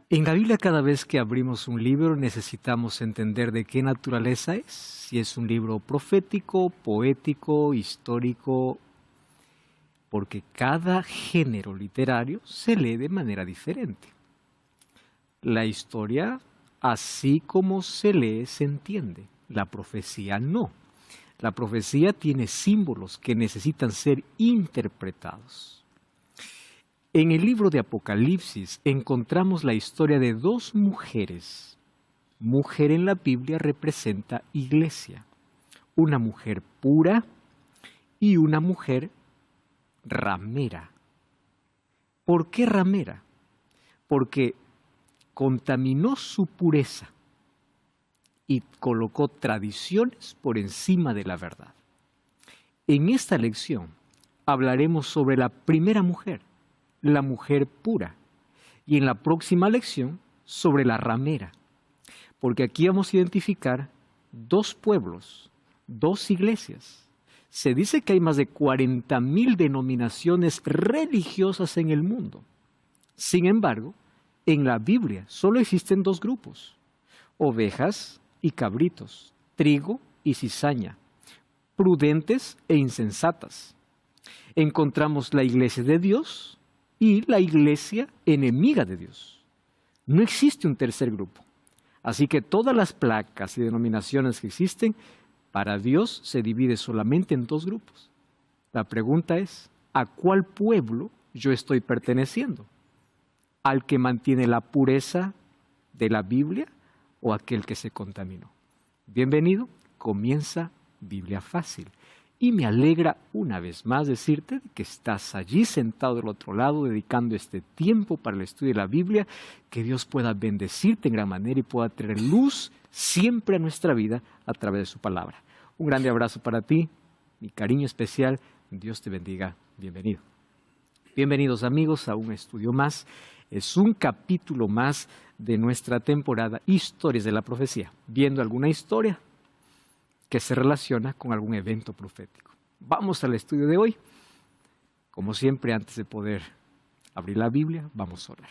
En la Biblia, cada vez que abrimos un libro necesitamos entender de qué naturaleza es, si es un libro profético, poético, histórico, porque cada género literario se lee de manera diferente. La historia, así como se lee, se entiende. La profecía no. La profecía tiene símbolos que necesitan ser interpretados. En el libro de Apocalipsis encontramos la historia de dos mujeres. Mujer en la Biblia representa iglesia. Una mujer pura y una mujer ramera. ¿Por qué ramera? Porque contaminó su pureza y colocó tradiciones por encima de la verdad. En esta lección hablaremos sobre la primera mujer, la mujer pura, y en la próxima lección sobre la ramera, porque aquí vamos a identificar dos pueblos, dos iglesias. Se dice que hay más de 40,000 denominaciones religiosas en el mundo. Sin embargo, en la Biblia solo existen dos grupos: ovejas y cabritos, trigo y cizaña, prudentes e insensatas. Encontramos la iglesia de Dios y la iglesia enemiga de Dios. No existe un tercer grupo. Así que todas las placas y denominaciones que existen, para Dios se divide solamente en dos grupos. La pregunta es, ¿a cuál pueblo yo estoy perteneciendo? ¿Al que mantiene la pureza de la Biblia o aquel que se contaminó? Bienvenido, comienza Biblia Fácil. Y me alegra una vez más decirte que estás allí sentado del otro lado dedicando este tiempo para el estudio de la Biblia, que Dios pueda bendecirte en gran manera y pueda traer luz siempre a nuestra vida a través de su palabra. Un grande abrazo para ti, mi cariño especial, Dios te bendiga, bienvenido. Bienvenidos amigos a un estudio más, es un capítulo más de nuestra temporada Historias de la Profecía, viendo alguna historia que se relaciona con algún evento profético. Vamos al estudio de hoy. Como siempre, antes de poder abrir la Biblia, vamos a orar.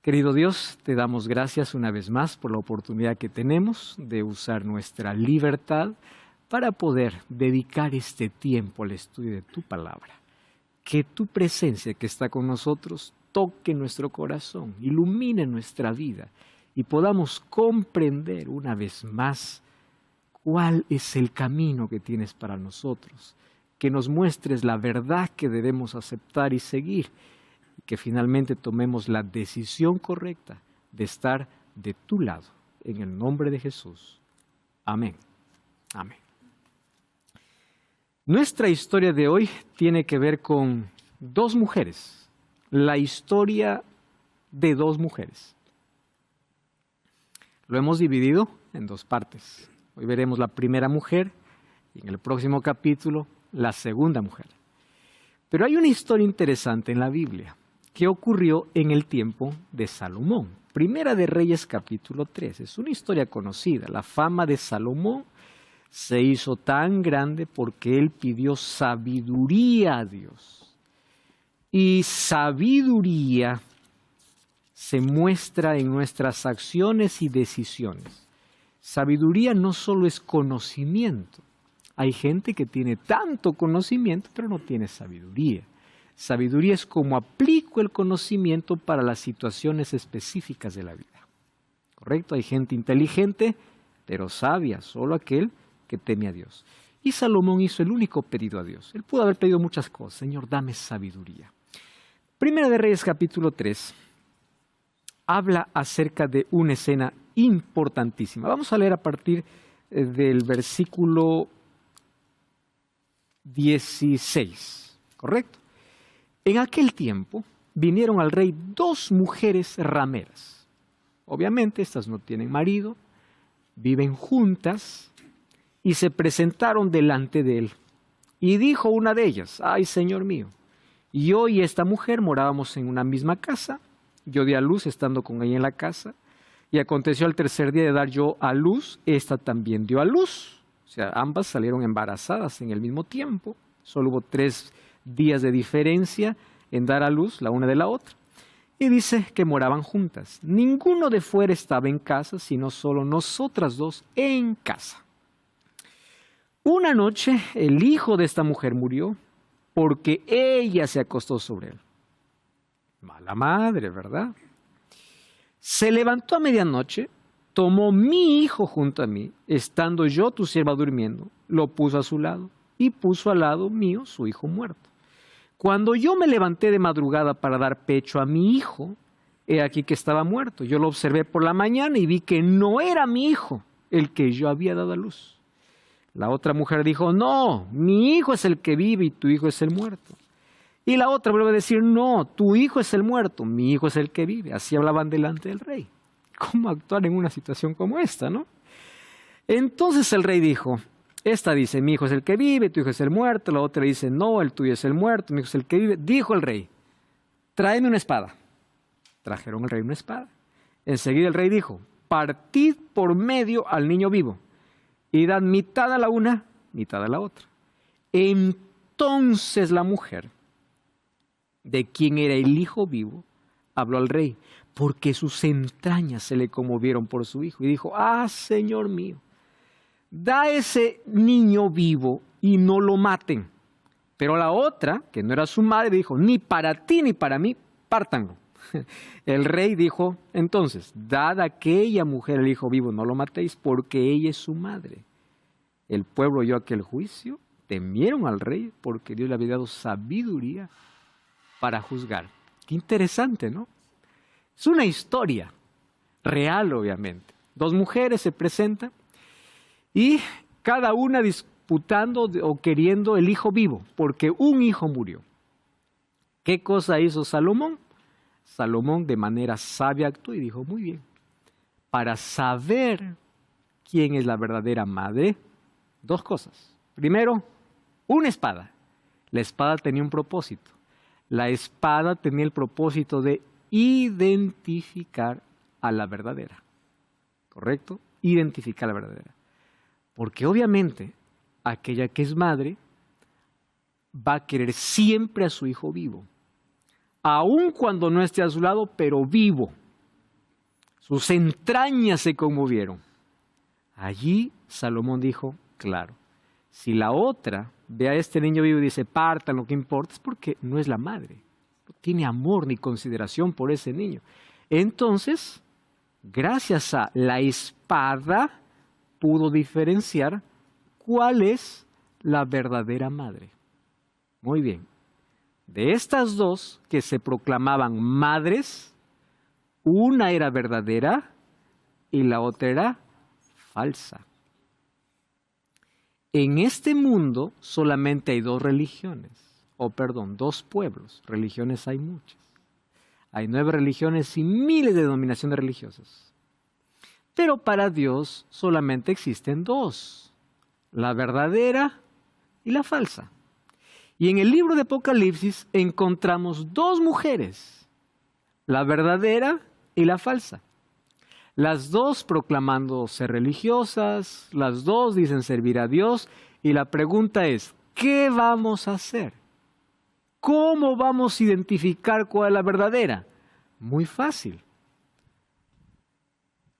Querido Dios, te damos gracias una vez más por la oportunidad que tenemos de usar nuestra libertad para poder dedicar este tiempo al estudio de tu palabra. Que tu presencia que está con nosotros toque nuestro corazón, ilumine nuestra vida y podamos comprender una vez más ¿cuál es el camino que tienes para nosotros? Que nos muestres la verdad que debemos aceptar y seguir, y que finalmente tomemos la decisión correcta de estar de tu lado. En el nombre de Jesús. Amén. Amén. Nuestra historia de hoy tiene que ver con dos mujeres. La historia de dos mujeres. Lo hemos dividido en dos partes. Hoy veremos la primera mujer y en el próximo capítulo la segunda mujer. Pero hay una historia interesante en la Biblia que ocurrió en el tiempo de Salomón. Primera de Reyes capítulo 3. Es una historia conocida. La fama de Salomón se hizo tan grande porque él pidió sabiduría a Dios. Y sabiduría se muestra en nuestras acciones y decisiones. Sabiduría no solo es conocimiento. Hay gente que tiene tanto conocimiento, pero no tiene sabiduría. Sabiduría es cómo aplico el conocimiento para las situaciones específicas de la vida. ¿Correcto? Hay gente inteligente, pero sabia, solo aquel que teme a Dios. Y Salomón hizo el único pedido a Dios. Él pudo haber pedido muchas cosas. Señor, dame sabiduría. Primera de Reyes capítulo 3 habla acerca de una escena importantísima. Vamos a leer a partir del versículo 16, ¿correcto? En aquel tiempo vinieron al rey dos mujeres rameras. Obviamente estas no tienen marido, viven juntas y se presentaron delante de él. Y dijo una de ellas, ay Señor mío, yo y esta mujer morábamos en una misma casa, yo di a luz estando con ella en la casa. Y aconteció al tercer día de dar yo a luz, esta también dio a luz. O sea, ambas salieron embarazadas en el mismo tiempo. Solo hubo 3 días de diferencia en dar a luz la una de la otra. Y dice que moraban juntas. Ninguno de fuera estaba en casa, sino solo nosotras dos en casa. Una noche el hijo de esta mujer murió porque ella se acostó sobre él. Mala madre, ¿verdad? Se levantó a medianoche, tomó mi hijo junto a mí, estando yo, tu sierva, durmiendo, lo puso a su lado y puso al lado mío su hijo muerto. Cuando yo me levanté de madrugada para dar pecho a mi hijo, he aquí que estaba muerto. Yo lo observé por la mañana y vi que no era mi hijo el que yo había dado a luz. La otra mujer dijo, no, mi hijo es el que vive y tu hijo es el muerto. Y la otra vuelve a decir, no, tu hijo es el muerto, mi hijo es el que vive. Así hablaban delante del rey. ¿Cómo actuar en una situación como esta, no? Entonces el rey dijo, esta dice, mi hijo es el que vive, tu hijo es el muerto. La otra dice, no, el tuyo es el muerto, mi hijo es el que vive. Dijo el rey, tráeme una espada. Trajeron al rey una espada. Enseguida el rey dijo, partid por medio al niño vivo y dad mitad a la una, mitad a la otra. Entonces la mujer, de quien era el hijo vivo, habló al rey, porque sus entrañas se le conmovieron por su hijo. Y dijo, señor mío, da ese niño vivo y no lo maten. Pero la otra, que no era su madre, dijo, ni para ti ni para mí, pártanlo. El rey dijo, entonces, dad a aquella mujer el hijo vivo, no lo matéis, porque ella es su madre. El pueblo oyó aquel juicio, temieron al rey, porque Dios le había dado sabiduría para juzgar. Qué interesante, ¿no? Es una historia real, obviamente. Dos mujeres se presentan y cada una disputando o queriendo el hijo vivo, porque un hijo murió. ¿Qué cosa hizo Salomón? Salomón de manera sabia actuó y dijo, muy bien, para saber quién es la verdadera madre, dos cosas. Primero, una espada. La espada tenía un propósito. La espada tenía el propósito de identificar a la verdadera. ¿Correcto? Identificar a la verdadera. Porque obviamente aquella que es madre va a querer siempre a su hijo vivo. Aun cuando no esté a su lado, pero vivo. Sus entrañas se conmovieron. Allí Salomón dijo, claro, si la otra ve a este niño vivo y dice, partan, lo que importa, es porque no es la madre. No tiene amor ni consideración por ese niño. Entonces, gracias a la espada, pudo diferenciar cuál es la verdadera madre. Muy bien. De estas dos que se proclamaban madres, una era verdadera y la otra era falsa. En este mundo solamente hay dos pueblos. Religiones hay muchas. Hay 9 religiones y miles de denominaciones religiosas. Pero para Dios solamente existen dos, la verdadera y la falsa. Y en el libro de Apocalipsis encontramos dos mujeres, la verdadera y la falsa. Las dos proclamando ser religiosas, las dos dicen servir a Dios, y la pregunta es, ¿qué vamos a hacer? ¿Cómo vamos a identificar cuál es la verdadera? Muy fácil.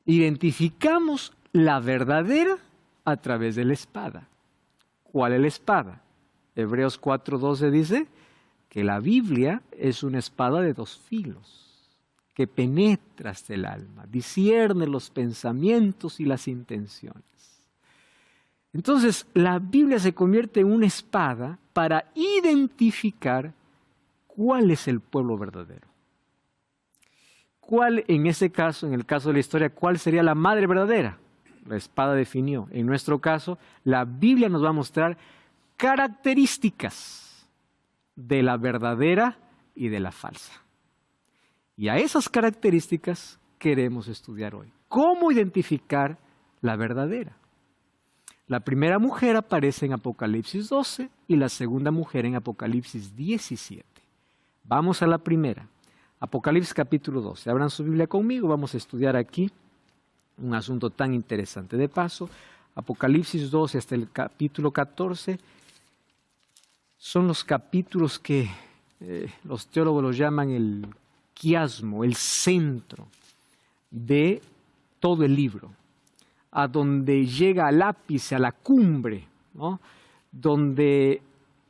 Identificamos la verdadera a través de la espada. ¿Cuál es la espada? Hebreos 4:12 dice que la Biblia es una espada de 2 filos, que penetra hasta el alma, discierne los pensamientos y las intenciones. Entonces, la Biblia se convierte en una espada para identificar cuál es el pueblo verdadero. ¿Cuál, en ese caso, en el caso de la historia, cuál sería la madre verdadera? La espada definió. En nuestro caso, la Biblia nos va a mostrar características de la verdadera y de la falsa. Y a esas características queremos estudiar hoy. ¿Cómo identificar la verdadera? La primera mujer aparece en Apocalipsis 12 y la segunda mujer en Apocalipsis 17. Vamos a la primera. Apocalipsis capítulo 12. Abran su Biblia conmigo, vamos a estudiar aquí un asunto tan interesante. De paso, Apocalipsis 12 hasta el capítulo 14 son los capítulos que los teólogos los llaman el quiasmo, el centro de todo el libro, a donde llega al ápice, a la cumbre, ¿no? Donde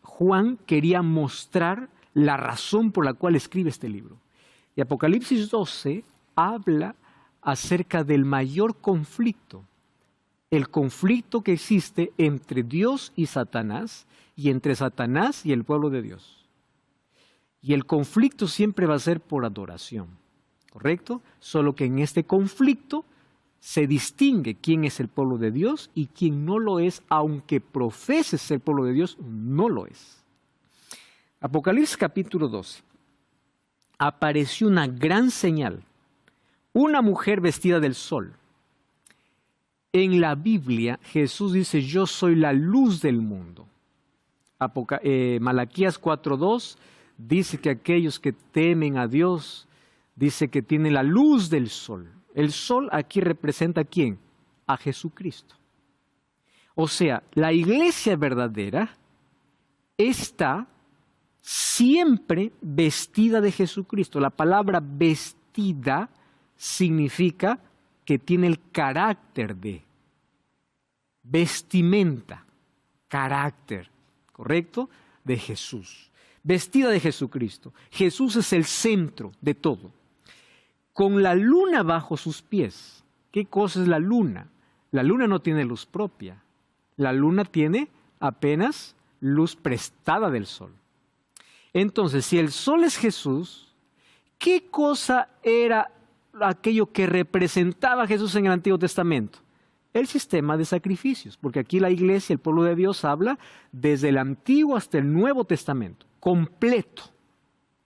Juan quería mostrar la razón por la cual escribe este libro. Y Apocalipsis 12 habla acerca del mayor conflicto, el conflicto que existe entre Dios y Satanás, y entre Satanás y el pueblo de Dios. Y el conflicto siempre va a ser por adoración, ¿correcto? Solo que en este conflicto se distingue quién es el pueblo de Dios y quién no lo es, aunque profese ser pueblo de Dios, no lo es. Apocalipsis capítulo 12. Apareció una gran señal, una mujer vestida del sol. En la Biblia Jesús dice: yo soy la luz del mundo. Malaquías 4:2 dice que aquellos que temen a Dios, dice que tienen la luz del sol. El sol aquí representa ¿a quién? A Jesucristo. O sea, la iglesia verdadera está siempre vestida de Jesucristo. La palabra vestida significa que tiene el carácter de vestimenta, carácter, ¿correcto? De Jesús. Vestida de Jesucristo. Jesús es el centro de todo. Con la luna bajo sus pies. ¿Qué cosa es la luna? La luna no tiene luz propia. La luna tiene apenas luz prestada del sol. Entonces, si el sol es Jesús, ¿qué cosa era aquello que representaba a Jesús en el Antiguo Testamento? El sistema de sacrificios, porque aquí la iglesia, el pueblo de Dios, habla desde el Antiguo hasta el Nuevo Testamento, completo,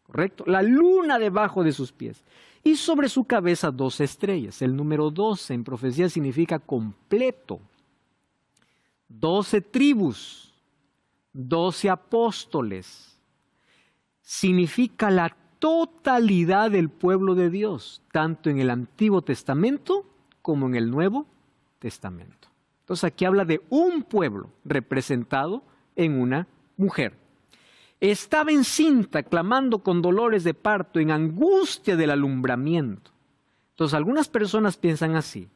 ¿correcto? La luna debajo de sus pies y sobre su cabeza 12 estrellas. El número 12 en profecía significa completo. 12 tribus, 12 apóstoles, significa la totalidad del pueblo de Dios, tanto en el Antiguo Testamento como en el Nuevo Testamento. Entonces aquí habla de un pueblo representado en una mujer. Estaba encinta, clamando con dolores de parto, en angustia del alumbramiento. Entonces algunas personas piensan así: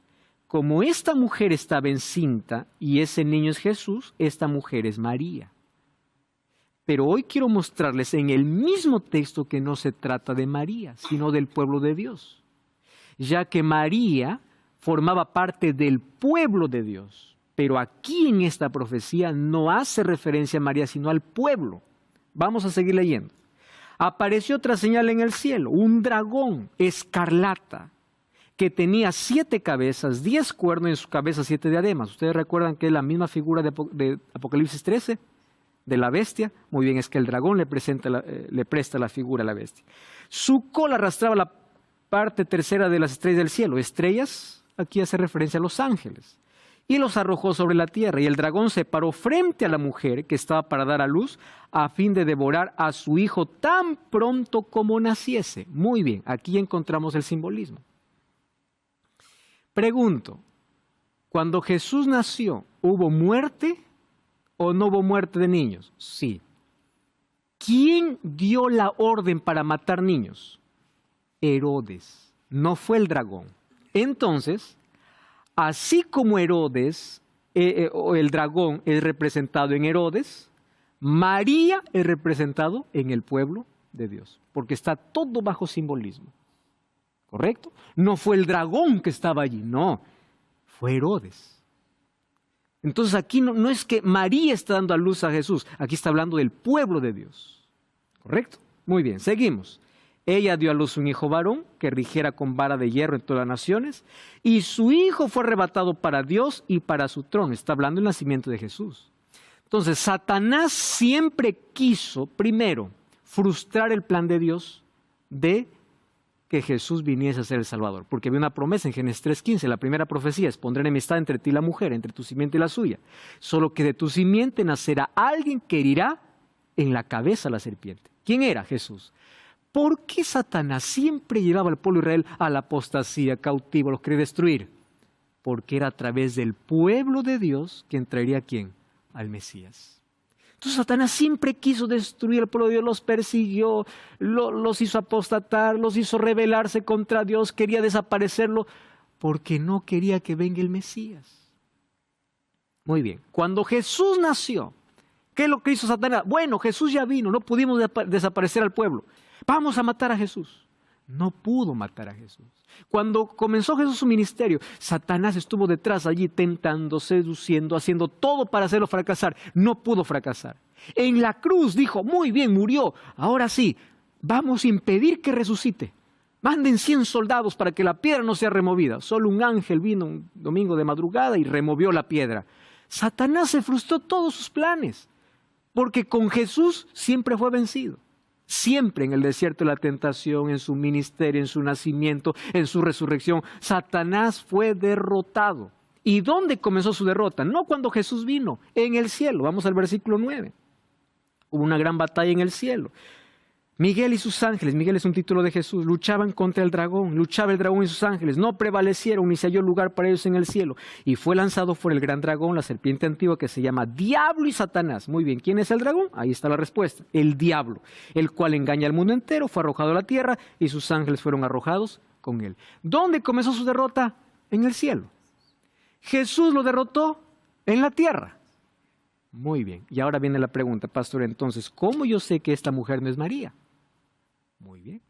como esta mujer estaba encinta y ese niño es Jesús, esta mujer es María. Pero hoy quiero mostrarles en el mismo texto que no se trata de María, sino del pueblo de Dios, ya que María formaba parte del pueblo de Dios. Pero aquí en esta profecía no hace referencia a María, sino al pueblo. Vamos a seguir leyendo. Apareció otra señal en el cielo, un dragón escarlata, que tenía 7 cabezas, 10 cuernos y en su cabeza 7 diademas. ¿Ustedes recuerdan que es la misma figura de Apocalipsis 13? De la bestia. Muy bien, es que el dragón le presta la figura a la bestia. Su cola arrastraba la parte tercera de las estrellas del cielo. Estrellas, aquí hace referencia a los ángeles. Y los arrojó sobre la tierra. Y el dragón se paró frente a la mujer que estaba para dar a luz, a fin de devorar a su hijo tan pronto como naciese. Muy bien, aquí encontramos el simbolismo. Pregunto, cuando Jesús nació, ¿hubo muerte o no hubo muerte de niños? Sí. ¿Quién dio la orden para matar niños? Herodes, no fue el dragón. Entonces, así como Herodes, o el dragón es representado en Herodes, María es representado en el pueblo de Dios, porque está todo bajo simbolismo. ¿Correcto? No fue el dragón que estaba allí, no, fue Herodes. Entonces aquí no es que María está dando a luz a Jesús, aquí está hablando del pueblo de Dios. ¿Correcto? Muy bien, seguimos. Ella dio a luz un hijo varón que rigiera con vara de hierro en todas las naciones, y su hijo fue arrebatado para Dios y para su trono. Está hablando del nacimiento de Jesús. Entonces, Satanás siempre quiso, primero, frustrar el plan de Dios de que Jesús viniese a ser el Salvador. Porque había una promesa en Génesis 3:15, la primera profecía es: pondré enemistad entre ti y la mujer, entre tu simiente y la suya. Solo que de tu simiente nacerá alguien que herirá en la cabeza a la serpiente. ¿Quién era? Jesús. ¿Por qué Satanás siempre llevaba al pueblo de Israel a la apostasía, cautivo, los quería destruir? Porque era a través del pueblo de Dios quien traería ¿a quién? Al Mesías. Entonces Satanás siempre quiso destruir al pueblo de Dios, los persiguió, los hizo apostatar, los hizo rebelarse contra Dios, quería desaparecerlo porque no quería que venga el Mesías. Muy bien, cuando Jesús nació, ¿qué es lo que hizo Satanás? Bueno, Jesús ya vino, no pudimos desaparecer al pueblo. Vamos a matar a Jesús. No pudo matar a Jesús. Cuando comenzó Jesús su ministerio, Satanás estuvo detrás allí tentando, seduciendo, haciendo todo para hacerlo fracasar. No pudo fracasar. En la cruz dijo, muy bien, murió. Ahora sí, vamos a impedir que resucite. Manden 100 soldados para que la piedra no sea removida. Solo un ángel vino un domingo de madrugada y removió la piedra. Satanás se frustró todos sus planes, porque con Jesús siempre fue vencido. Siempre en el desierto de la tentación, en su ministerio, en su nacimiento, en su resurrección, Satanás fue derrotado. ¿Y dónde comenzó su derrota? No cuando Jesús vino, en el cielo. Vamos al versículo 9. Hubo una gran batalla en el cielo. Miguel y sus ángeles, Miguel es un título de Jesús, luchaban contra el dragón, luchaba el dragón y sus ángeles, no prevalecieron ni se halló lugar para ellos en el cielo. Y fue lanzado fuera el gran dragón, la serpiente antigua que se llama Diablo y Satanás. Muy bien, ¿quién es el dragón? Ahí está la respuesta, el diablo, el cual engaña al mundo entero, fue arrojado a la tierra y sus ángeles fueron arrojados con él. ¿Dónde comenzó su derrota? En el cielo. Jesús lo derrotó en la tierra. Muy bien, y ahora viene la pregunta, pastor, entonces, ¿cómo yo sé que esta mujer no es María? Muy bien.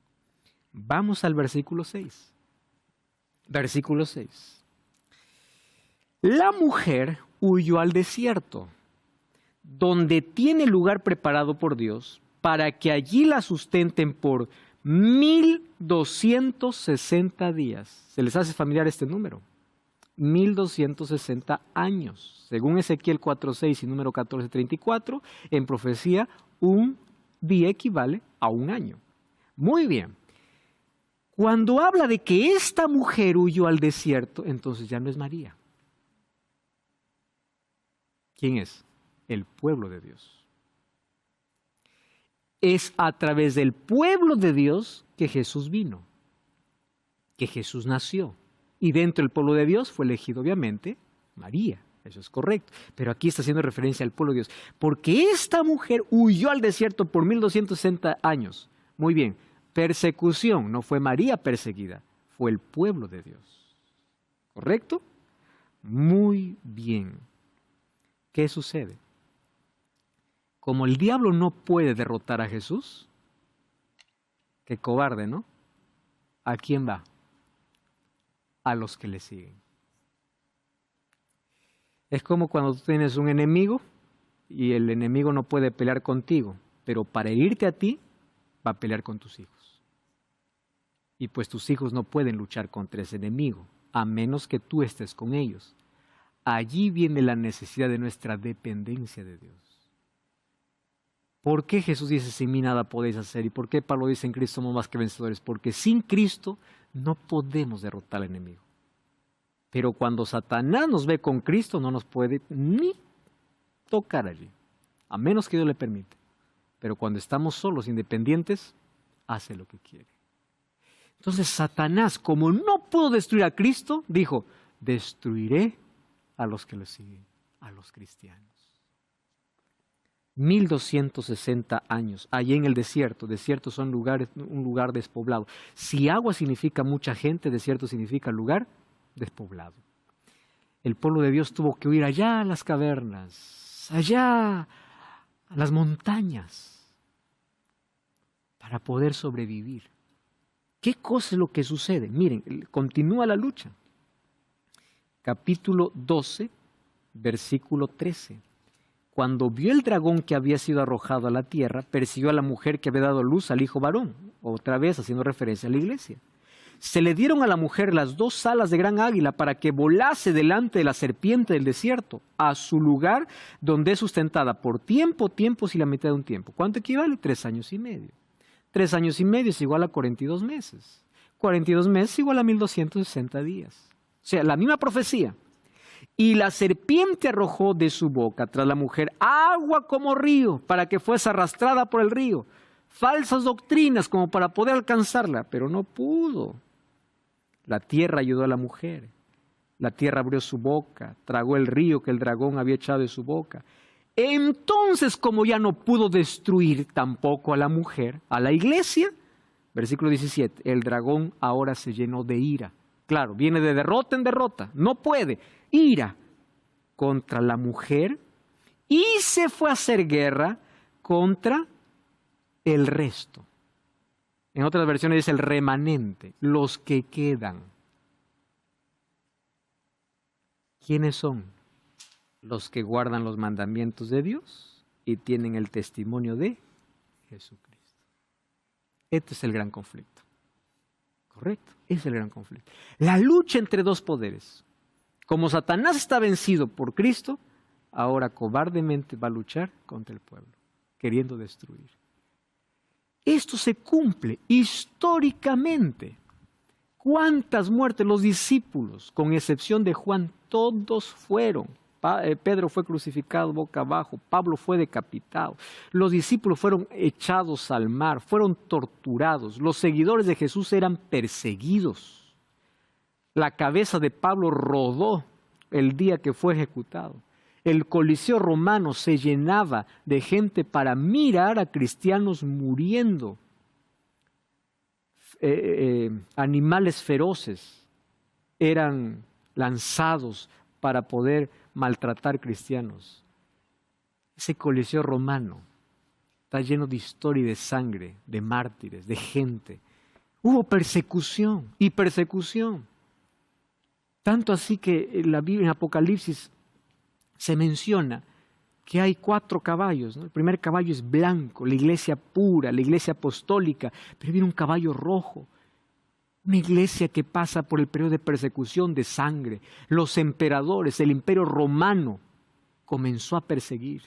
Vamos al versículo 6. Versículo 6. La mujer huyó al desierto, donde tiene lugar preparado por Dios, para que allí la sustenten por 1260 días. ¿Se les hace familiar este número? 1260 años. Según Ezequiel 4:6 y número 14:34, en profecía, un día equivale a un año. Muy bien. Cuando habla de que esta mujer huyó al desierto, entonces ya no es María. ¿Quién es? El pueblo de Dios. Es a través del pueblo de Dios que Jesús vino, que Jesús nació. Y dentro del pueblo de Dios fue elegido, obviamente, María. Eso es correcto. Pero aquí está haciendo referencia al pueblo de Dios. Porque esta mujer huyó al desierto por 1260 años. Muy bien. Persecución, no fue María perseguida, fue el pueblo de Dios. ¿Correcto? Muy bien. ¿Qué sucede? Como el diablo no puede derrotar a Jesús, qué cobarde, ¿no? ¿A quién va? A los que le siguen. Es como cuando tú tienes un enemigo y el enemigo no puede pelear contigo, pero para herirte a ti, va a pelear con tus hijos. Y pues tus hijos no pueden luchar contra ese enemigo, a menos que tú estés con ellos. Allí viene la necesidad de nuestra dependencia de Dios. ¿Por qué Jesús dice, sin mí nada podéis hacer? ¿Y por qué Pablo dice, en Cristo somos más que vencedores? Porque sin Cristo no podemos derrotar al enemigo. Pero cuando Satanás nos ve con Cristo, no nos puede ni tocar allí, a menos que Dios le permita. Pero cuando estamos solos, independientes, hace lo que quiere. Entonces Satanás, como no pudo destruir a Cristo, dijo, destruiré a los que lo siguen, a los cristianos. 1260 años, allí en el desierto. Desiertos son un lugar despoblado. Si agua significa mucha gente, desierto significa lugar despoblado. El pueblo de Dios tuvo que huir allá a las cavernas, allá a las montañas, para poder sobrevivir. ¿Qué cosa es lo que sucede? Miren, continúa la lucha. Capítulo 12, versículo 13. Cuando vio el dragón que había sido arrojado a la tierra, persiguió a la mujer que había dado luz al hijo varón, otra vez haciendo referencia a la iglesia. Se le dieron a la mujer las 2 alas de gran águila para que volase delante de la serpiente del desierto, a su lugar donde es sustentada por tiempos y la mitad de un tiempo. ¿Cuánto equivale? 3 años y medio. 3 años y medio es igual a 42 meses. 42 meses es igual a 1260 días. O sea, la misma profecía. Y la serpiente arrojó de su boca tras la mujer agua como río para que fuese arrastrada por el río. Falsas doctrinas como para poder alcanzarla, pero no pudo. La tierra ayudó a la mujer. La tierra abrió su boca, tragó el río que el dragón había echado de su boca. Entonces, como ya no pudo destruir tampoco a la mujer, a la iglesia, versículo 17, el dragón ahora se llenó de ira. Claro, viene de derrota en derrota, no puede. Ira contra la mujer y se fue a hacer guerra contra el resto. En otras versiones dice el remanente, los que quedan. ¿Quiénes son? Los que guardan los mandamientos de Dios y tienen el testimonio de Jesucristo. Este es el gran conflicto. ¿Correcto? Es el gran conflicto. La lucha entre dos poderes. Como Satanás está vencido por Cristo, ahora cobardemente va a luchar contra el pueblo, queriendo destruir. Esto se cumple históricamente. ¿Cuántas muertes? Los discípulos, con excepción de Juan, todos fueron. Pedro fue crucificado boca abajo, Pablo fue decapitado, los discípulos fueron echados al mar, fueron torturados, los seguidores de Jesús eran perseguidos. La cabeza de Pablo rodó el día que fue ejecutado. El Coliseo romano se llenaba de gente para mirar a cristianos muriendo. Animales feroces eran lanzados para poder maltratar cristianos. Ese Coliseo romano está lleno de historia y de sangre, de mártires, de gente. Hubo persecución y persecución. Tanto así que en la Biblia, en Apocalipsis, se menciona que hay 4 caballos, ¿no? El primer caballo es blanco, la iglesia pura, la iglesia apostólica, pero viene un caballo rojo. Una iglesia que pasa por el periodo de persecución, de sangre. Los emperadores, el imperio romano comenzó a perseguir.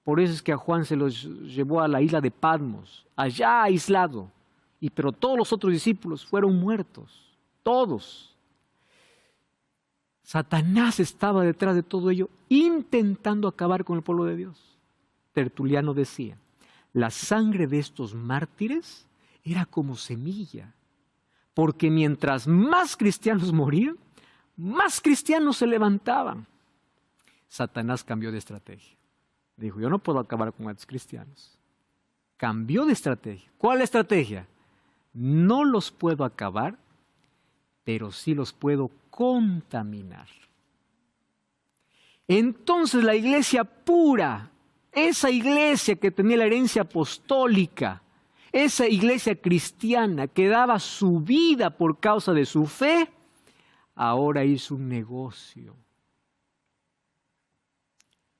Por eso es que a Juan se los llevó a la isla de Patmos, allá aislado. Pero todos los otros discípulos fueron muertos, todos. Satanás estaba detrás de todo ello, intentando acabar con el pueblo de Dios. Tertuliano decía, la sangre de estos mártires era como semilla. Porque mientras más cristianos morían, más cristianos se levantaban. Satanás cambió de estrategia. Dijo, yo no puedo acabar con estos cristianos. Cambió de estrategia. ¿Cuál estrategia? No los puedo acabar, pero sí los puedo contaminar. Entonces la iglesia pura, esa iglesia que tenía la herencia apostólica, esa iglesia cristiana que daba su vida por causa de su fe, ahora hizo un negocio.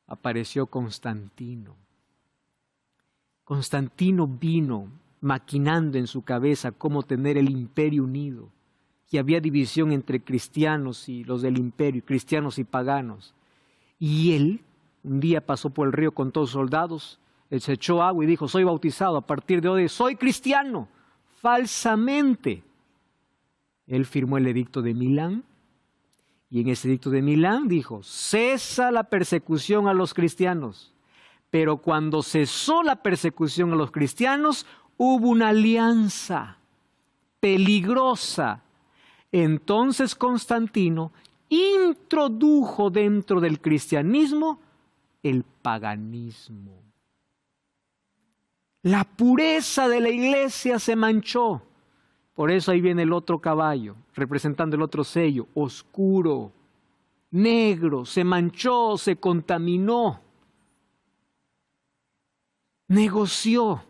Apareció Constantino. Constantino vino maquinando en su cabeza cómo tener el imperio unido. Y había división entre cristianos y los del imperio, cristianos y paganos. Y él un día pasó por el río con todos los soldados. Él se echó agua y dijo, soy bautizado, a partir de hoy soy cristiano, falsamente. Él firmó el edicto de Milán y en ese edicto de Milán dijo, cesa la persecución a los cristianos. Pero cuando cesó la persecución a los cristianos, hubo una alianza peligrosa. Entonces Constantino introdujo dentro del cristianismo el paganismo. La pureza de la iglesia se manchó. Por eso ahí viene el otro caballo, representando el otro sello, oscuro, negro, se manchó, se contaminó, negoció.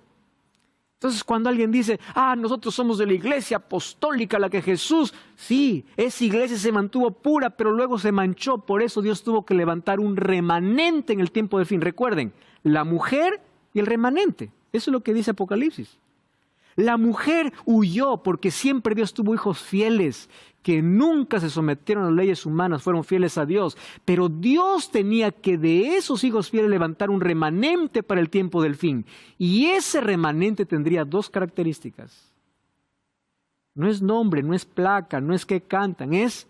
Entonces cuando alguien dice, nosotros somos de la iglesia apostólica, la que Jesús, sí, esa iglesia se mantuvo pura, pero luego se manchó, por eso Dios tuvo que levantar un remanente en el tiempo del fin. Recuerden, la mujer y el remanente. Eso es lo que dice Apocalipsis. La mujer huyó porque siempre Dios tuvo hijos fieles, que nunca se sometieron a las leyes humanas, fueron fieles a Dios. Pero Dios tenía que de esos hijos fieles levantar un remanente para el tiempo del fin. Y ese remanente tendría 2 características. No es nombre, no es placa, no es que cantan, es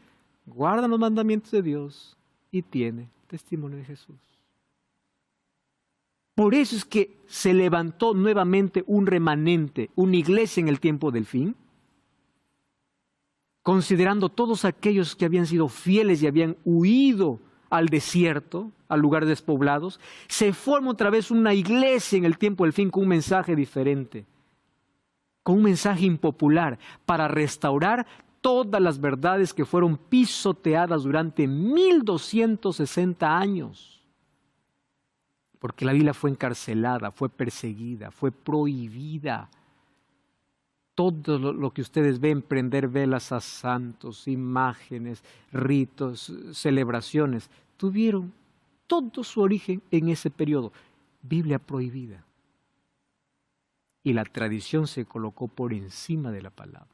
guardan los mandamientos de Dios y tiene testimonio de Jesús. Por eso es que se levantó nuevamente un remanente, una iglesia en el tiempo del fin, considerando todos aquellos que habían sido fieles y habían huido al desierto, a lugares despoblados. Se forma otra vez una iglesia en el tiempo del fin con un mensaje diferente, con un mensaje impopular para restaurar todas las verdades que fueron pisoteadas durante 1260 años. Porque la Biblia fue encarcelada, fue perseguida, fue prohibida. Todo lo que ustedes ven, prender velas a santos, imágenes, ritos, celebraciones, tuvieron todo su origen en ese periodo. Biblia prohibida. Y la tradición se colocó por encima de la palabra.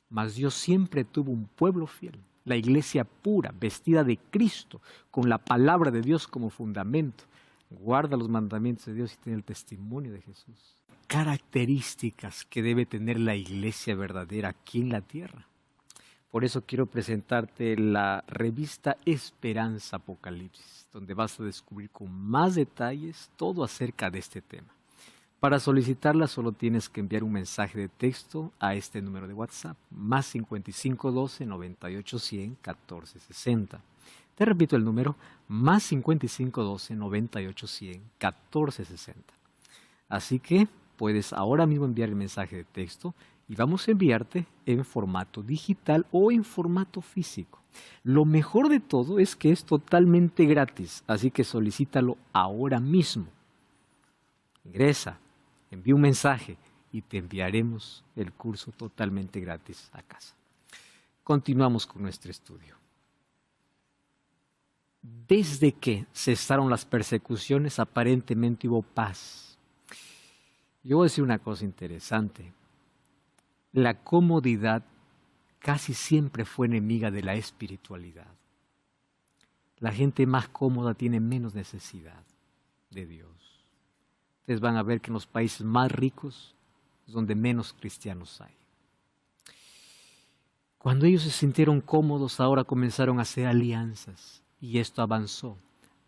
Mas Dios siempre tuvo un pueblo fiel, la iglesia pura, vestida de Cristo, con la palabra de Dios como fundamento. Guarda los mandamientos de Dios y tiene el testimonio de Jesús. Características que debe tener la iglesia verdadera aquí en la tierra. Por eso quiero presentarte la revista Esperanza Apocalipsis, donde vas a descubrir con más detalles todo acerca de este tema. Para solicitarla solo tienes que enviar un mensaje de texto a este número de WhatsApp, más 5512 9810 1460. Te repito el número, más 5512 9810 1460. Así que puedes ahora mismo enviar el mensaje de texto y vamos a enviarte en formato digital o en formato físico. Lo mejor de todo es que es totalmente gratis, así que solicítalo ahora mismo. Ingresa, envía un mensaje y te enviaremos el curso totalmente gratis a casa. Continuamos con nuestro estudio. Desde que cesaron las persecuciones, aparentemente hubo paz. Yo voy a decir una cosa interesante. La comodidad casi siempre fue enemiga de la espiritualidad. La gente más cómoda tiene menos necesidad de Dios. Ustedes van a ver que en los países más ricos es donde menos cristianos hay. Cuando ellos se sintieron cómodos, ahora comenzaron a hacer alianzas. Y esto avanzó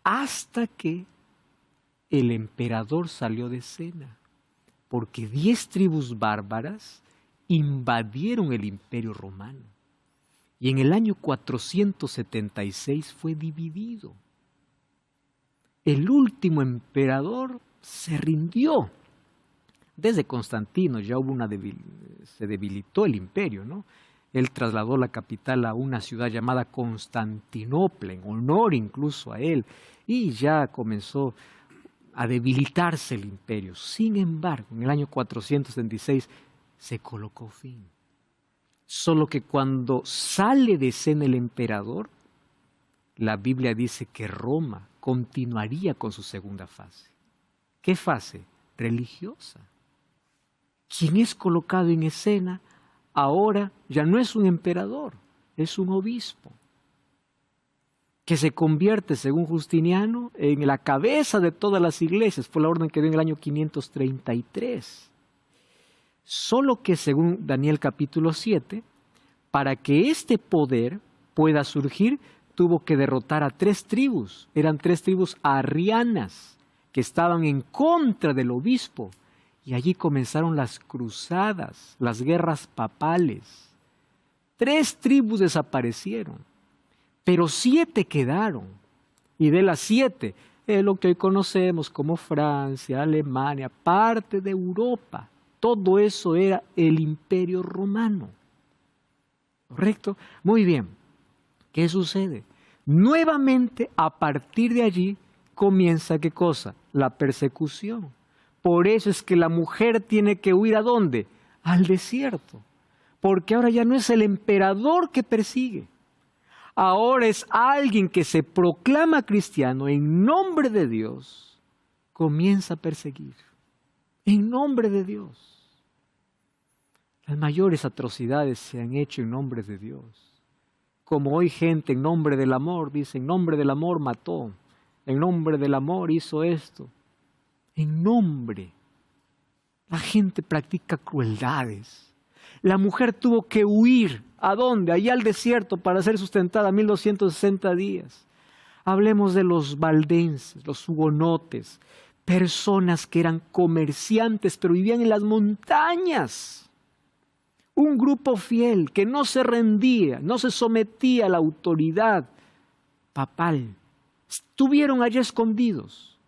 hasta que el emperador salió de escena, porque 10 tribus bárbaras invadieron el imperio romano. Y en el año 476 fue dividido. El último emperador se rindió. Desde Constantino ya hubo se debilitó el imperio, ¿no? Él trasladó la capital a una ciudad llamada Constantinopla, en honor incluso a él, y ya comenzó a debilitarse el imperio. Sin embargo, en el año 476 se colocó fin. Solo que cuando sale de escena el emperador, la Biblia dice que Roma continuaría con su segunda fase. ¿Qué fase? Religiosa. Quien es colocado en escena ahora ya no es un emperador, es un obispo, que se convierte, según Justiniano, en la cabeza de todas las iglesias. Fue la orden que dio en el año 533. Solo que, según Daniel capítulo 7, para que este poder pueda surgir, tuvo que derrotar a 3 tribus. Eran 3 tribus arrianas que estaban en contra del obispo. Y allí comenzaron las cruzadas, las guerras papales. 3 tribus desaparecieron, pero 7 quedaron. Y de las 7, lo que hoy conocemos como Francia, Alemania, parte de Europa, todo eso era el Imperio Romano. ¿Correcto? Muy bien. ¿Qué sucede? Nuevamente, a partir de allí, comienza, ¿qué cosa? La persecución. Por eso es que la mujer tiene que huir ¿a dónde? Al desierto. Porque ahora ya no es el emperador que persigue. Ahora es alguien que se proclama cristiano en nombre de Dios, comienza a perseguir. En nombre de Dios. Las mayores atrocidades se han hecho en nombre de Dios. Como hoy gente en nombre del amor dice, en nombre del amor mató, en nombre del amor hizo esto. En nombre. La gente practica crueldades. La mujer tuvo que huir. ¿A dónde? Allá al desierto para ser sustentada 1260 días. Hablemos de los valdenses, los hugonotes, personas que eran comerciantes pero vivían en las montañas. Un grupo fiel que no se rendía, no se sometía a la autoridad papal. estuvieron allí escondidos.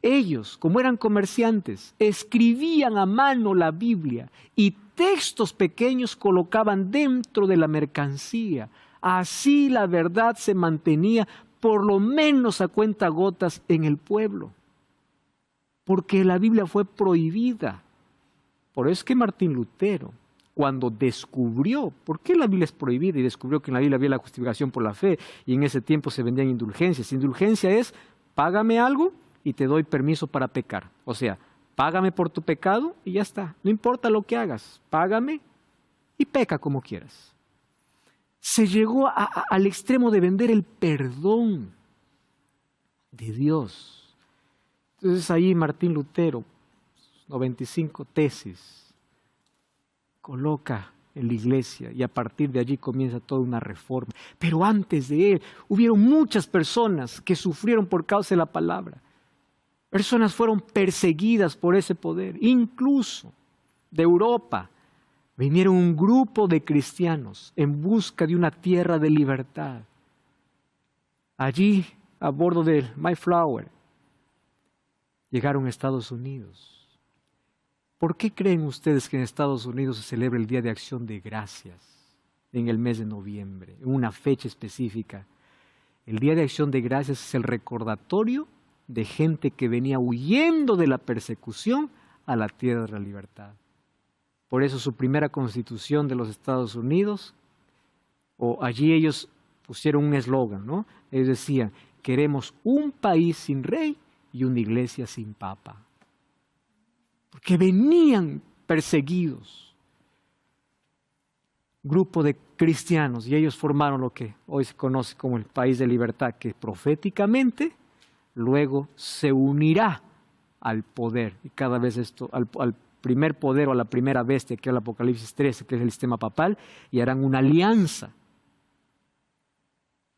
Ellos, como eran comerciantes, escribían a mano la Biblia y textos pequeños colocaban dentro de la mercancía. Así la verdad se mantenía por lo menos a cuentagotas en el pueblo. Porque la Biblia fue prohibida. Por eso es que Martín Lutero, cuando descubrió por qué la Biblia es prohibida y descubrió que en la Biblia había la justificación por la fe y en ese tiempo se vendían indulgencias. Indulgencia es, págame algo y te doy permiso para pecar. O sea, págame por tu pecado y ya está. No importa lo que hagas, págame y peca como quieras. Se llegó al extremo de vender el perdón de Dios. Entonces ahí Martín Lutero, 95 tesis, coloca en la iglesia y a partir de allí comienza toda una reforma. Pero antes de él hubieron muchas personas que sufrieron por causa de la palabra. Personas fueron perseguidas por ese poder, incluso de Europa. Vinieron un grupo de cristianos en busca de una tierra de libertad. Allí, a bordo del Mayflower, llegaron a Estados Unidos. ¿Por qué creen ustedes que en Estados Unidos se celebra el Día de Acción de Gracias en el mes de noviembre, en una fecha específica? El Día de Acción de Gracias es el recordatorio de gente que venía huyendo de la persecución a la tierra de la libertad. Por eso su primera constitución de los Estados Unidos, o allí ellos pusieron un eslogan, ¿no? Ellos decían, queremos un país sin rey y una iglesia sin papa. Porque venían perseguidos. Grupo de cristianos y ellos formaron lo que hoy se conoce como el país de libertad, que proféticamente luego se unirá al poder. Y cada vez esto, al primer poder o a la primera bestia, que es el Apocalipsis 13, que es el sistema papal, y harán una alianza.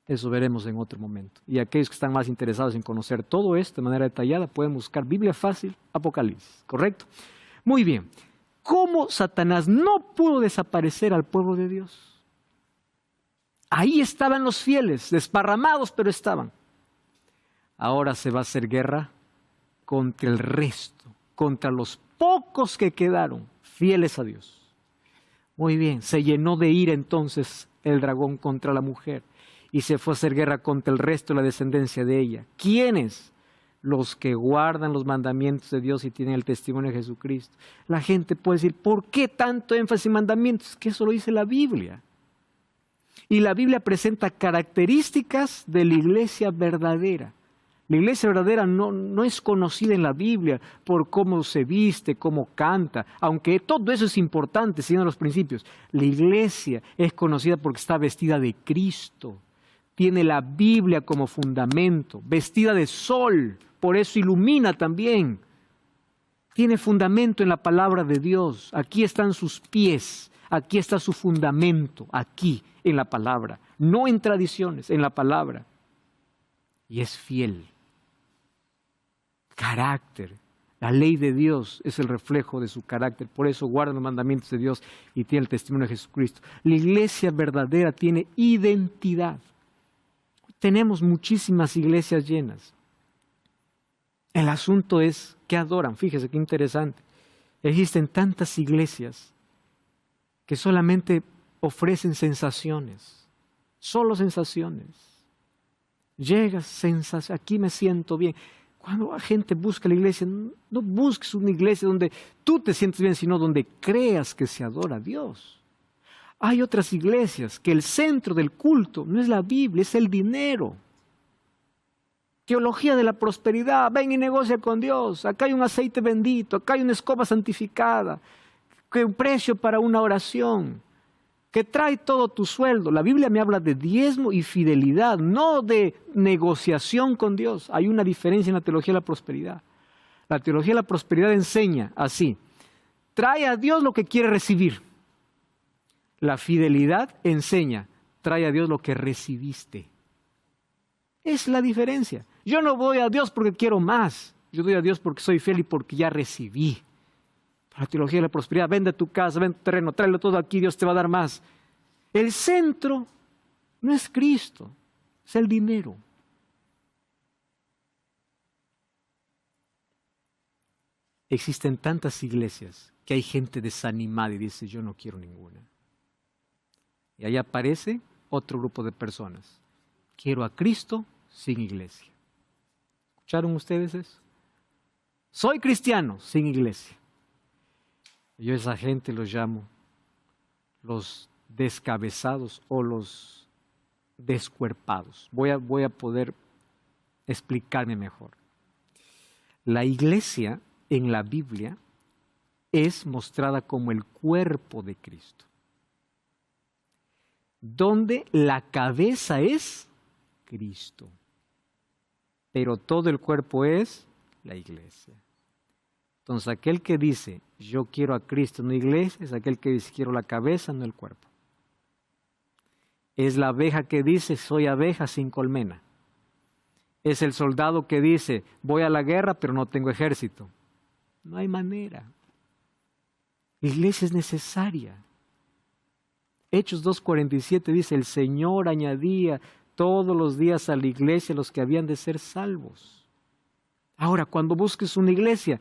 Eso veremos en otro momento. Y aquellos que están más interesados en conocer todo esto de manera detallada, pueden buscar Biblia Fácil, Apocalipsis, ¿correcto? Muy bien. ¿Cómo Satanás no pudo desaparecer al pueblo de Dios? Ahí estaban los fieles, desparramados, pero estaban. Ahora se va a hacer guerra contra el resto, contra los pocos que quedaron fieles a Dios. Muy bien, se llenó de ira entonces el dragón contra la mujer y se fue a hacer guerra contra el resto de la descendencia de ella. ¿Quiénes? Los que guardan los mandamientos de Dios y tienen el testimonio de Jesucristo. La gente puede decir, ¿por qué tanto énfasis en mandamientos? Que eso lo dice la Biblia. Y la Biblia presenta características de la iglesia verdadera. La iglesia verdadera no es conocida en la Biblia por cómo se viste, cómo canta, aunque todo eso es importante siguiendo los principios. La iglesia es conocida porque está vestida de Cristo, tiene la Biblia como fundamento, vestida de sol, por eso ilumina también. Tiene fundamento en la palabra de Dios, aquí están sus pies, aquí está su fundamento, aquí en la palabra, no en tradiciones, en la palabra. Y es fiel. Carácter. La ley de Dios es el reflejo de su carácter. Por eso guarda los mandamientos de Dios y tiene el testimonio de Jesucristo. La iglesia verdadera tiene identidad. Tenemos muchísimas iglesias llenas. El asunto es que adoran. Fíjese qué interesante. Existen tantas iglesias que solamente ofrecen sensaciones. Solo sensaciones. Llegas, sensación, aquí me siento bien. Cuando la gente busca la iglesia, no busques una iglesia donde tú te sientes bien, sino donde creas que se adora a Dios. Hay otras iglesias que el centro del culto no es la Biblia, es el dinero. Teología de la prosperidad, ven y negocia con Dios. Acá hay un aceite bendito, acá hay una escoba santificada, que un precio para una oración, que trae todo tu sueldo. La Biblia me habla de diezmo y fidelidad, no de negociación con Dios. Hay una diferencia en la teología de la prosperidad. La teología de la prosperidad enseña así: trae a Dios lo que quiere recibir. La fidelidad enseña: trae a Dios lo que recibiste. Es la diferencia. Yo no voy a Dios porque quiero más. Yo doy a Dios porque soy fiel y porque ya recibí. La teología de la prosperidad, vende tu casa, vende tu terreno, tráelo todo aquí, Dios te va a dar más. El centro no es Cristo, es el dinero. existen tantas iglesias que hay gente desanimada y dice, yo no quiero ninguna. Y ahí aparece otro grupo de personas. Quiero a Cristo sin iglesia. ¿Escucharon ustedes eso? Soy cristiano sin iglesia. Yo a esa gente los llamo los descabezados o los descuerpados. Voy a poder explicarme mejor. La iglesia en la Biblia es mostrada como el cuerpo de Cristo, donde la cabeza es Cristo, pero todo el cuerpo es la iglesia. Entonces aquel que dice, yo quiero a Cristo, no iglesia, es aquel que dice, quiero la cabeza, no el cuerpo. Es la abeja que dice, soy abeja sin colmena. Es el soldado que dice, voy a la guerra, pero no tengo ejército. No hay manera. La iglesia es necesaria. Hechos 2:47 dice, el Señor añadía todos los días a la iglesia los que habían de ser salvos. Ahora, cuando busques una iglesia,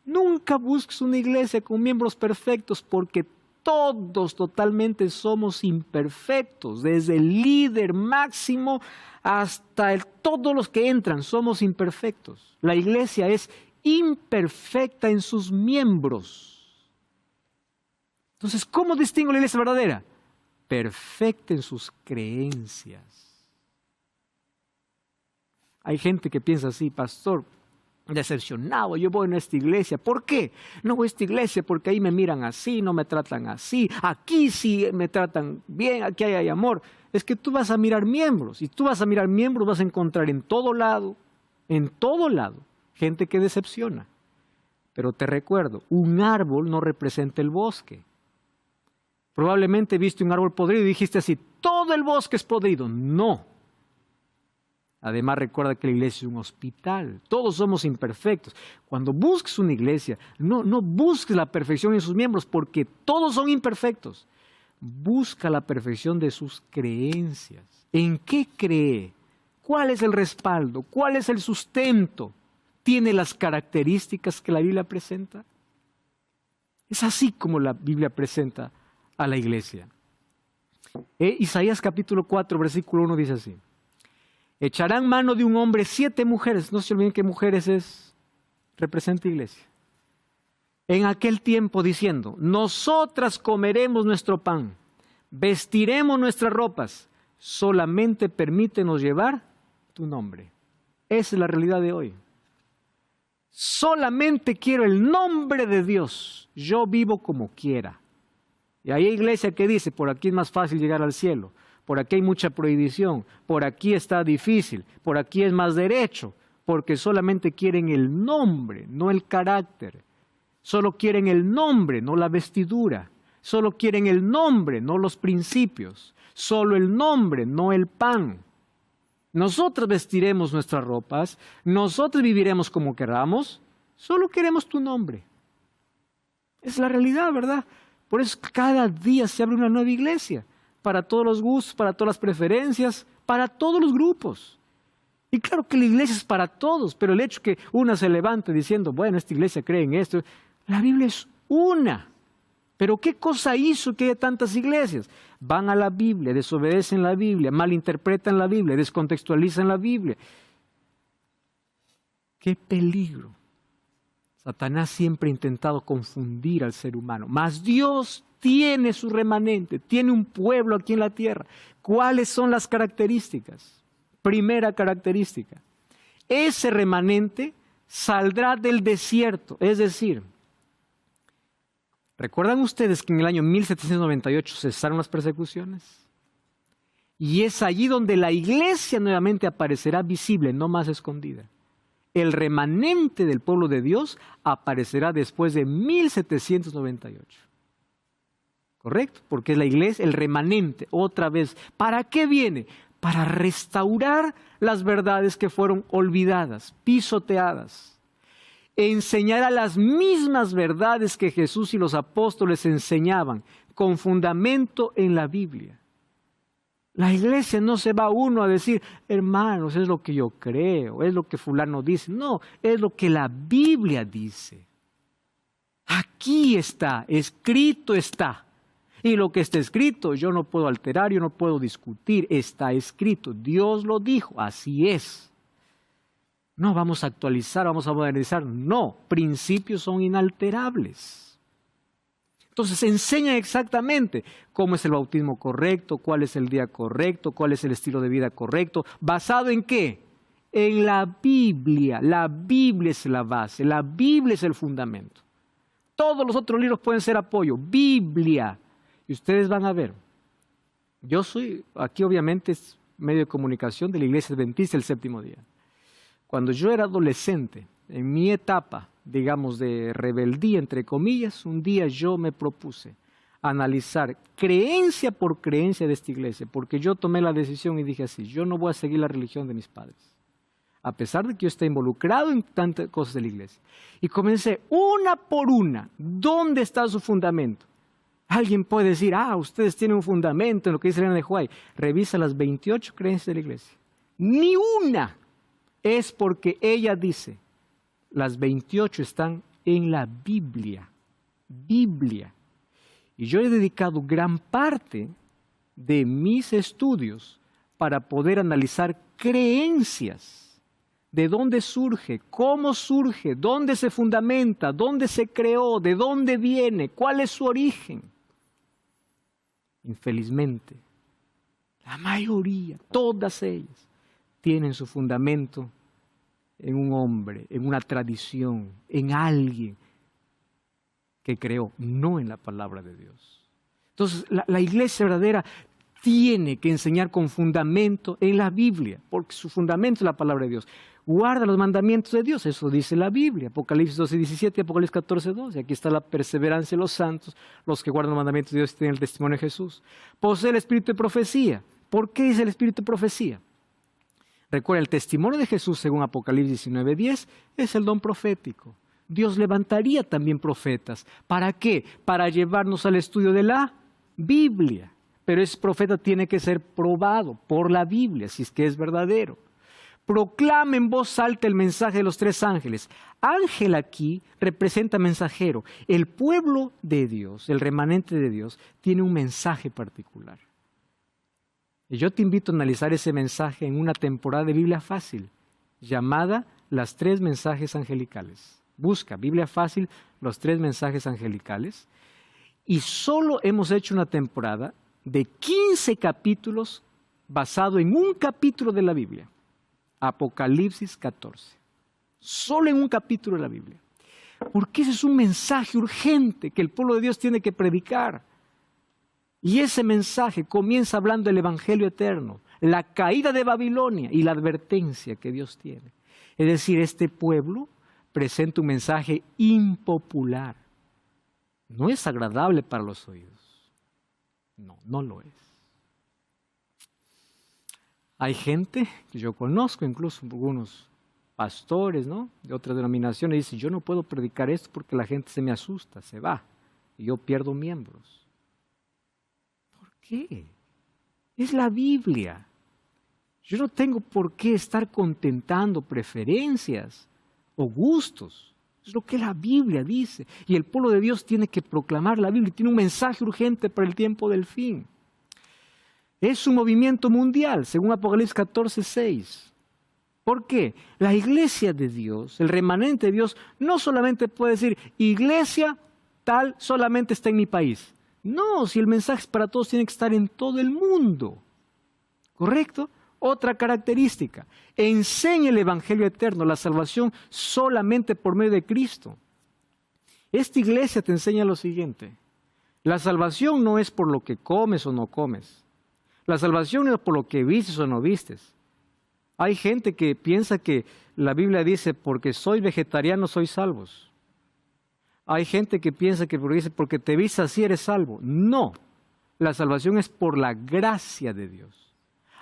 nunca busques una iglesia con miembros perfectos, porque todos totalmente somos imperfectos, desde el líder máximo hasta todos los que entran somos imperfectos. La iglesia es imperfecta en sus miembros. Entonces, ¿cómo distingo la iglesia verdadera? Perfecta en sus creencias. Hay gente que piensa así, pastor, decepcionado, yo voy a esta iglesia. ¿Por qué? No voy a esta iglesia porque ahí me miran así, no me tratan así. Aquí sí me tratan bien, aquí hay amor. Es que tú vas a mirar miembros, y tú vas a mirar miembros, vas a encontrar en todo lado, gente que decepciona. Pero te recuerdo, un árbol no representa el bosque. Probablemente viste un árbol podrido y dijiste así, todo el bosque es podrido. No. Además, recuerda que la iglesia es un hospital. Todos somos imperfectos. Cuando busques una iglesia, no busques la perfección en sus miembros, porque todos son imperfectos. Busca la perfección de sus creencias. ¿En qué cree? ¿Cuál es el respaldo? ¿Cuál es el sustento? ¿Tiene las características que la Biblia presenta? Es así como la Biblia presenta a la iglesia. Isaías capítulo 4, versículo 1 dice así. Echarán mano de un hombre 7 mujeres. No se olviden que mujeres representa iglesia. En aquel tiempo diciendo, nosotras comeremos nuestro pan, vestiremos nuestras ropas, solamente permítenos llevar tu nombre. Esa es la realidad de hoy. Solamente quiero el nombre de Dios. Yo vivo como quiera. Y hay iglesia que dice, por aquí es más fácil llegar al cielo. Por aquí hay mucha prohibición, por aquí está difícil, por aquí es más derecho, porque solamente quieren el nombre, no el carácter. Solo quieren el nombre, no la vestidura. Solo quieren el nombre, no los principios. Solo el nombre, no el pan. Nosotros vestiremos nuestras ropas, nosotros viviremos como queramos, solo queremos tu nombre. Es la realidad, ¿verdad? Por eso cada día se abre una nueva iglesia. Para todos los gustos, para todas las preferencias, para todos los grupos. Y claro que la iglesia es para todos, pero el hecho que una se levante diciendo, bueno, esta iglesia cree en esto, la Biblia es una. Pero ¿qué cosa hizo que haya tantas iglesias? Van a la Biblia, desobedecen la Biblia, malinterpretan la Biblia, descontextualizan la Biblia. ¡Qué peligro! Satanás siempre ha intentado confundir al ser humano, mas Dios tiene su remanente, tiene un pueblo aquí en la tierra. ¿Cuáles son las características? Primera característica, ese remanente saldrá del desierto, es decir, ¿recuerdan ustedes que en el año 1798 cesaron las persecuciones? Y es allí donde la iglesia nuevamente aparecerá visible, no más escondida. El remanente del pueblo de Dios aparecerá después de 1798. ¿Correcto? Porque es la iglesia, el remanente, otra vez. ¿Para qué viene? Para restaurar las verdades que fueron olvidadas, pisoteadas. Enseñará las mismas verdades que Jesús y los apóstoles enseñaban, con fundamento en la Biblia. La iglesia no se va uno a decir, hermanos, es lo que yo creo, es lo que fulano dice. No, es lo que la Biblia dice. Aquí está, escrito está. Y lo que está escrito yo no puedo alterar, yo no puedo discutir, está escrito. Dios lo dijo, así es. No vamos a actualizar, vamos a modernizar. No, principios son inalterables. Entonces enseñan exactamente cómo es el bautismo correcto, cuál es el día correcto, cuál es el estilo de vida correcto. ¿Basado en qué? En la Biblia. La Biblia es la base, la Biblia es el fundamento. Todos los otros libros pueden ser apoyo. Biblia. Y ustedes van a ver. Yo soy, aquí obviamente es medio de comunicación de la Iglesia Adventista del Séptimo Día. Cuando yo era adolescente, en mi etapa, digamos, de rebeldía, entre comillas, un día yo me propuse analizar creencia por creencia de esta iglesia, porque yo tomé la decisión y dije así, yo no voy a seguir la religión de mis padres, a pesar de que yo esté involucrado en tantas cosas de la iglesia. Y comencé una por una, ¿dónde está su fundamento? Alguien puede decir, ustedes tienen un fundamento en lo que dice Elena de White. Revisa las 28 creencias de la iglesia. Ni una es porque ella dice, las 28 están en la Biblia. Biblia. Y yo he dedicado gran parte de mis estudios para poder analizar creencias. ¿De dónde surge? ¿Cómo surge? ¿Dónde se fundamenta? ¿Dónde se creó? ¿De dónde viene? ¿Cuál es su origen? Infelizmente, la mayoría, todas ellas, tienen su fundamento en un hombre, en una tradición, en alguien que creó, no en la palabra de Dios. Entonces, la iglesia verdadera tiene que enseñar con fundamento en la Biblia, porque su fundamento es la palabra de Dios. Guarda los mandamientos de Dios, eso dice la Biblia, Apocalipsis 12:17, Apocalipsis 14:12. Aquí está la perseverancia de los santos, los que guardan los mandamientos de Dios y tienen el testimonio de Jesús. Posee el espíritu de profecía. ¿Por qué es el espíritu de profecía? Recuerda, el testimonio de Jesús, según Apocalipsis 19:10, es el don profético. Dios levantaría también profetas. ¿Para qué? Para llevarnos al estudio de la Biblia. Pero ese profeta tiene que ser probado por la Biblia, si es que es verdadero. Proclama en voz alta el mensaje de los tres ángeles. Ángel aquí representa mensajero. El pueblo de Dios, el remanente de Dios, tiene un mensaje particular. Y yo te invito a analizar ese mensaje en una temporada de Biblia Fácil, llamada Las Tres Mensajes Angelicales. Busca Biblia Fácil, los tres mensajes angelicales. Y solo hemos hecho una temporada de 15 capítulos basado en un capítulo de la Biblia. Apocalipsis 14. Solo en un capítulo de la Biblia. Porque ese es un mensaje urgente que el pueblo de Dios tiene que predicar. Y ese mensaje comienza hablando del Evangelio eterno, la caída de Babilonia y la advertencia que Dios tiene. Es decir, este pueblo presenta un mensaje impopular. No es agradable para los oídos. No, no lo es. Hay gente que yo conozco, incluso algunos pastores, ¿no?, de otras denominaciones, dicen, yo no puedo predicar esto porque la gente se me asusta, se va, y yo pierdo miembros. ¿Por qué? Es la Biblia. Yo no tengo por qué estar contentando preferencias o gustos. Es lo que la Biblia dice. Y el pueblo de Dios tiene que proclamar la Biblia, tiene un mensaje urgente para el tiempo del fin. Es un movimiento mundial, según Apocalipsis 14:6. ¿Por qué? La iglesia de Dios, el remanente de Dios, no solamente puede decir, iglesia tal solamente está en mi país. No, si el mensaje es para todos, tiene que estar en todo el mundo. ¿Correcto? Otra característica, enseña el Evangelio eterno, la salvación solamente por medio de Cristo. Esta iglesia te enseña lo siguiente, la salvación no es por lo que comes o no comes. La salvación no es por lo que vistes o no vistes. Hay gente que piensa que la Biblia dice, porque soy vegetariano soy salvos. Hay gente que piensa que dice, porque te vistes así eres salvo. No, la salvación es por la gracia de Dios.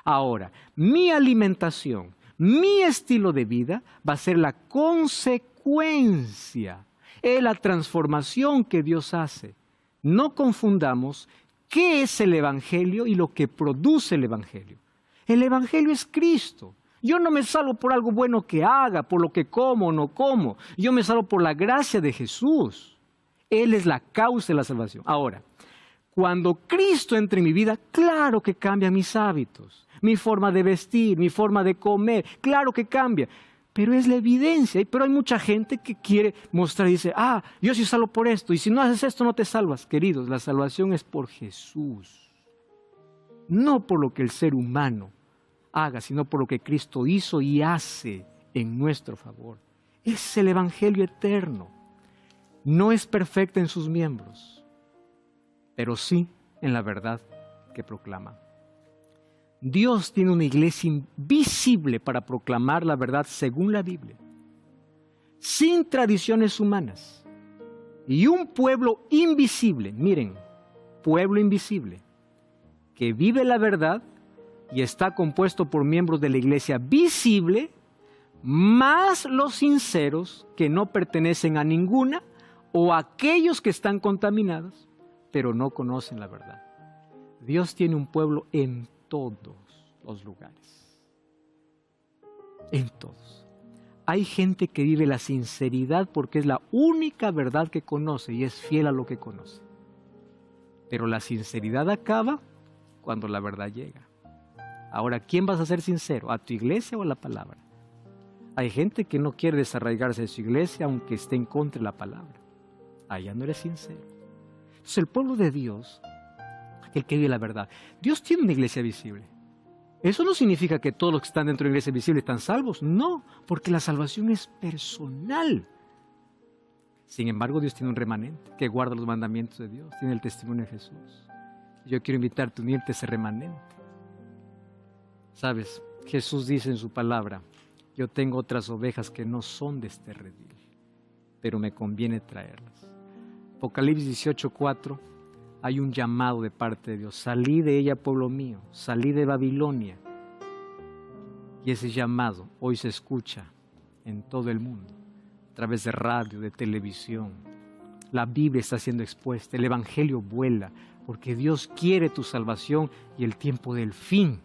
Ahora, mi alimentación, mi estilo de vida va a ser la consecuencia, es la transformación que Dios hace. No confundamos ¿qué es el Evangelio y lo que produce el Evangelio? El Evangelio es Cristo. Yo no me salvo por algo bueno que haga, por lo que como o no como. Yo me salvo por la gracia de Jesús. Él es la causa de la salvación. Ahora, cuando Cristo entra en mi vida, claro que cambia mis hábitos, mi forma de vestir, mi forma de comer, claro que cambia. Pero es la evidencia. Pero hay mucha gente que quiere mostrar y dice, yo sí salvo por esto, y si no haces esto no te salvas. Queridos, la salvación es por Jesús, no por lo que el ser humano haga, sino por lo que Cristo hizo y hace en nuestro favor. Es el Evangelio eterno. No es perfecta en sus miembros, pero sí en la verdad que proclama. Dios tiene una iglesia invisible para proclamar la verdad según la Biblia, sin tradiciones humanas, y un pueblo invisible, miren, pueblo invisible, que vive la verdad y está compuesto por miembros de la iglesia visible, más los sinceros que no pertenecen a ninguna, o aquellos que están contaminados, pero no conocen la verdad. Dios tiene un pueblo en todos los lugares. En todos. Hay gente que vive la sinceridad porque es la única verdad que conoce y es fiel a lo que conoce. Pero la sinceridad acaba cuando la verdad llega. Ahora, ¿quién vas a ser sincero? ¿A tu iglesia o a la palabra? Hay gente que no quiere desarraigarse de su iglesia aunque esté en contra de la palabra. Allá no eres sincero. Entonces el pueblo de Dios, aquel que vive la verdad, Dios tiene una iglesia visible. Eso no significa que todos los que están dentro de la iglesia visible están salvos. No, porque la salvación es personal. Sin embargo, Dios tiene un remanente que guarda los mandamientos de Dios, tiene el testimonio de Jesús. Yo quiero invitarte a unirte a ese remanente. Sabes, Jesús dice en su palabra, yo tengo otras ovejas que no son de este redil, pero me conviene traerlas. Apocalipsis 18:4, hay un llamado de parte de Dios. Salí de ella, pueblo mío, salí de Babilonia. Y ese llamado hoy se escucha en todo el mundo, a través de radio, de televisión. La Biblia está siendo expuesta, el Evangelio vuela, porque Dios quiere tu salvación y el tiempo del fin